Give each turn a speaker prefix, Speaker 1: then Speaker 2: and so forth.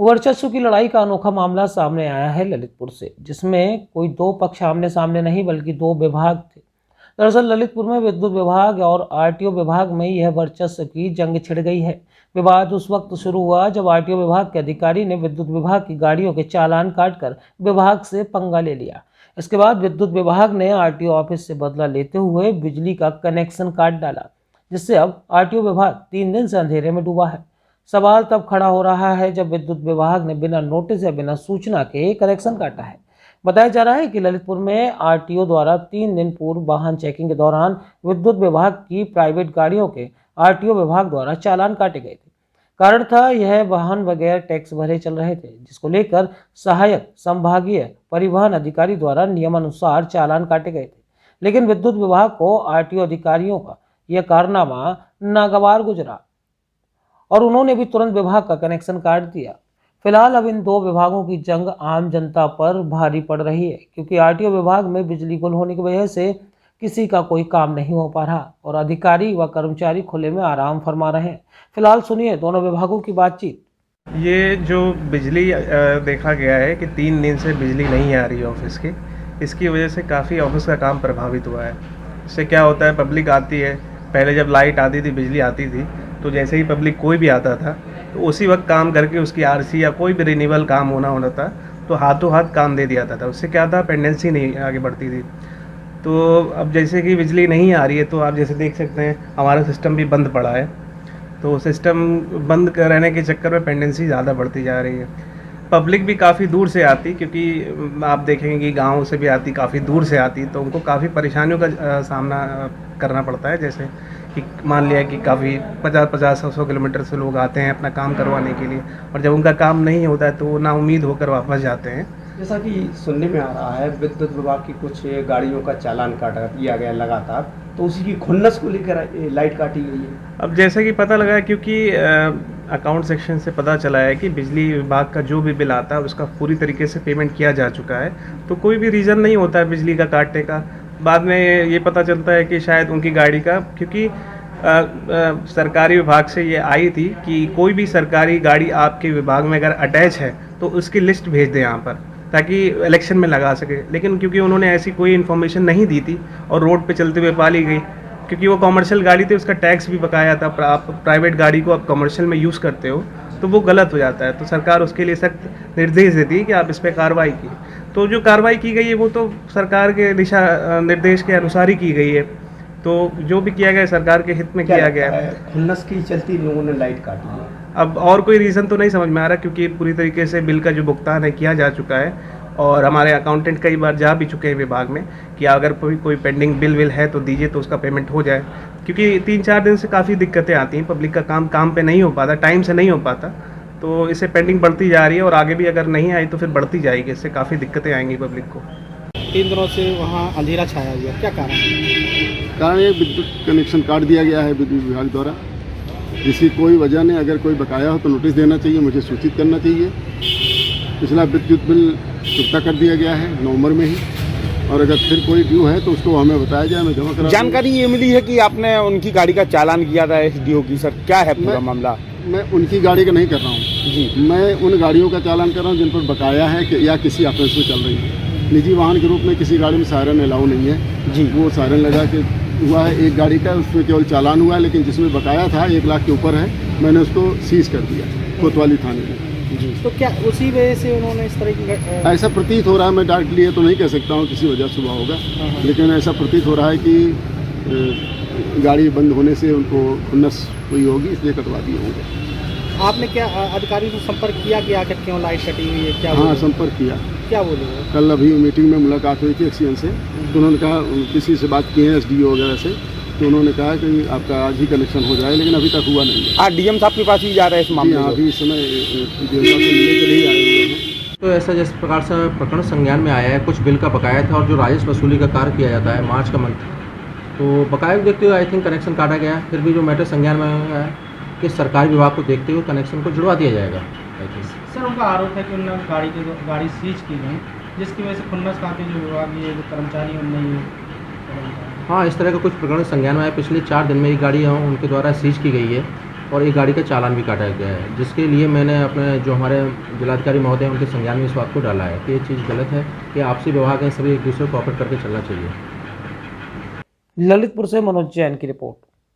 Speaker 1: वर्चस्व की लड़ाई का अनोखा मामला सामने आया है ललितपुर से, जिसमें कोई दो पक्ष आमने सामने नहीं बल्कि दो विभाग थे। दरअसल ललितपुर में विद्युत विभाग और आरटीओ विभाग में यह वर्चस्व की जंग छिड़ गई है। विवाद उस वक्त शुरू हुआ जब आरटीओ विभाग के अधिकारी ने विद्युत विभाग की गाड़ियों के चालान काटकर विभाग से पंगा ले लिया। इसके बाद विद्युत विभाग ने आरटीओ ऑफिस से बदला लेते हुए बिजली का कनेक्शन काट डाला, जिससे अब आरटीओ विभाग 3 दिन से अंधेरे में डूबा है। सवाल तब खड़ा हो रहा है जब विद्युत विभाग ने बिना नोटिस या बिना सूचना के कनेक्शन काटा है। बताया जा रहा है कि ललितपुर में आरटीओ द्वारा 3 दिन पूर्व वाहन चेकिंग के दौरान विद्युत विभाग की प्राइवेट गाड़ियों के आरटीओ विभाग द्वारा चालान काटे गए थे। कारण था यह वाहन बगैर टैक्स भरे चल रहे थे, जिसको लेकर सहायक संभागीय परिवहन अधिकारी द्वारा नियमानुसार चालान काटे गए थे। लेकिन विद्युत विभाग को आरटीओ अधिकारियों का यह कारनामा नागवार गुजरा और उन्होंने भी तुरंत विभाग का कनेक्शन काट दिया। फिलहाल अब इन दो विभागों की जंग आम जनता पर भारी पड़ रही है, क्योंकि आरटीओ विभाग में बिजली गुल होने की वजह से किसी का कोई काम नहीं हो पा रहा और अधिकारी व कर्मचारी खुले में आराम फरमा रहे हैं। फिलहाल सुनिए दोनों विभागों की बातचीत।
Speaker 2: ये जो बिजली देखा गया है कि 3 दिन से बिजली नहीं आ रही है ऑफिस की, इसकी वजह से काफ़ी ऑफिस का काम प्रभावित हुआ है। इससे क्या होता है, पब्लिक आती है, पहले जब लाइट आती थी, बिजली आती थी, तो जैसे ही पब्लिक कोई भी आता था तो उसी वक्त काम करके उसकी आरसी या कोई भी रिन्यूअल काम होना था तो हाथों हाथ काम दे दिया था। उससे क्या था, पेंडेंसी नहीं आगे बढ़ती थी। तो अब जैसे कि बिजली नहीं आ रही है तो आप जैसे देख सकते हैं हमारा सिस्टम भी बंद पड़ा है। तो सिस्टम बंद रहने के चक्कर में पेंडेंसी ज़्यादा बढ़ती जा रही है। पब्लिक भी काफ़ी दूर से आती, क्योंकि आप देखेंगे कि गाँव से भी आती, काफ़ी दूर से आती, तो उनको काफ़ी परेशानियों का सामना करना पड़ता है। जैसे कि मान लिया कि काफ़ी 50-100 किलोमीटर से लोग आते हैं अपना काम करवाने के लिए, और जब उनका काम नहीं होता है तो वो नाउम्मीद होकर वापस जाते हैं।
Speaker 3: जैसा कि सुनने में आ रहा है विद्युत विभाग की कुछ गाड़ियों का चालान काटा दिया गया लगातार, तो उसी की खुन्नस को लेकर लाइट काटी गई है।
Speaker 2: अब जैसे कि पता लगा है, क्योंकि अकाउंट सेक्शन से पता चला है कि बिजली विभाग का जो भी बिल आता है उसका पूरी तरीके से पेमेंट किया जा चुका है, तो कोई भी रीज़न नहीं होता है बिजली का काटने का। बाद में ये पता चलता है कि शायद उनकी गाड़ी का, क्योंकि सरकारी विभाग से ये आई थी कि कोई भी सरकारी गाड़ी आपके विभाग में अगर अटैच है तो उसकी लिस्ट भेज दें यहाँ पर, ताकि इलेक्शन में लगा सके। लेकिन क्योंकि उन्होंने ऐसी कोई इन्फॉर्मेशन नहीं दी थी और रोड पे चलते हुए पा ली गई, क्योंकि वो कमर्शियल गाड़ी थी, उसका टैक्स भी बकाया था। आप प्राइवेट गाड़ी को आप कमर्शियल में यूज़ करते हो तो वो गलत हो जाता है, तो सरकार उसके लिए सख्त निर्देश देती है कि आप इस पर कार्रवाई की। तो जो कार्रवाई की गई है वो तो सरकार के दिशा निर्देश के अनुसार ही की गई है। तो जो भी किया गया सरकार के हित में किया गया है।
Speaker 3: खुन्नस की चलती लोगों ने लाइट काटी है।
Speaker 2: अब और कोई रीज़न तो नहीं समझ में आ रहा, क्योंकि पूरी तरीके से बिल का जो भुगतान है किया जा चुका है, और हमारे अकाउंटेंट कई बार जा भी चुके हैं विभाग में कि अगर कोई पेंडिंग बिल है तो दीजिए, तो उसका पेमेंट हो जाए। क्योंकि 3-4 दिन से काफ़ी दिक्कतें आती हैं, पब्लिक का काम पे नहीं हो पाता, टाइम से नहीं हो पाता, तो इससे पेंडिंग बढ़ती जा रही है और आगे भी अगर नहीं आई तो फिर बढ़ती जाएगी। इससे काफ़ी दिक्कतें आएंगी पब्लिक को।
Speaker 4: 3 दिनों से वहाँ अंधेरा छाया हुआ, क्या कारण है?
Speaker 5: कारण ये विद्युत कनेक्शन काट दिया गया है विद्युत विभाग द्वारा, जिसकी कोई वजह नहीं। अगर कोई बकाया हो तो नोटिस देना चाहिए, मुझे सूचित करना चाहिए। पिछला विद्युत बिल चुकता कर दिया गया है नवंबर में ही, और अगर फिर कोई ड्यू है तो उसको हमें बताया जाए, मैं जमा करा।
Speaker 4: जानकारी ये मिली है कि आपने उनकी गाड़ी का चालान किया था एसडीओ की, सर क्या है पूरा मामला?
Speaker 5: मैं उनकी गाड़ी का नहीं कर रहा हूँ जी, मैं उन गाड़ियों का चालान कर रहा हूँ जिन पर बकाया है कि या किसी ऑफेंस में चल रही है। निजी वाहन के रूप में किसी गाड़ी में सायरन अलाउ नहीं है जी, वो सायरन लगा के हुआ है एक गाड़ी का, उसमें केवल चालान हुआ है, लेकिन जिसमें बकाया था 1 लाख के ऊपर है, मैंने उसको सीज कर दिया कोतवाली थाने में
Speaker 4: जी। तो क्या उसी वजह से उन्होंने इस तरह की
Speaker 5: ऐसा प्रतीत हो रहा है, मैं डायरेक्टली ये तो नहीं कह सकता हूँ किसी वजह से हुआ होगा, लेकिन ऐसा प्रतीत हो रहा है कि गाड़ी बंद होने से उनको खुन्नस हुई होगी, इसलिए कटवा दिए होंगे।
Speaker 4: आपने क्या अधिकारियों से संपर्क किया कि आखिर क्यों लाइट कटी हुई है? क्या
Speaker 5: हाँ, संपर्क किया।
Speaker 4: क्या बोले?
Speaker 5: कल अभी मीटिंग में मुलाकात हुई थी एक्सीएन से, तो उन्होंने कहा, किसी से बात की है एसडीओ वगैरह से, तो उन्होंने कहा कि आपका आज ही कनेक्शन हो जाए, लेकिन अभी तक हुआ नहीं है।
Speaker 4: आज डीएम साहब के पास भी जा रहे हैं इस मामले में?
Speaker 5: अभी इस समय डीएम साहब से मिलने के लिए आए हुए हैं।
Speaker 6: तो ऐसा जिस प्रकार से प्रकरण संज्ञान में आया है, कुछ बिल का बकाया था और जो राजस्व वसूली का कार्य किया जाता है मार्च का मंथ, तो बकाया को देखते हुए आई थिंक कनेक्शन काटा गया। फिर भी जो मैटर संज्ञान में आया है कि सरकारी विभाग को देखते हुए कनेक्शन को जुड़वा दिया जाएगा।
Speaker 7: सर, उनका आरोप है कि उन्होंने गाड़ी सीज की गई, जिसकी वजह से खुन्नस खाते जो विभागीय जो कर्मचारी उनने।
Speaker 6: हाँ, इस तरह का कुछ प्रकरण संज्ञान में आया। पिछले 4 दिन में एक गाड़ी उनके द्वारा सीज की गई है और एक गाड़ी का चालान भी काटा गया है, जिसके लिए मैंने अपने जो हमारे जिलाधिकारी महोदय हैं उनके संज्ञान में इस बात को डाला है कि ये चीज़ गलत है कि आपसी विभाग हैं सभी एक दूसरे को कोऑपरेट करके चलना चाहिए।
Speaker 1: ललितपुर से मनोज जैन की रिपोर्ट।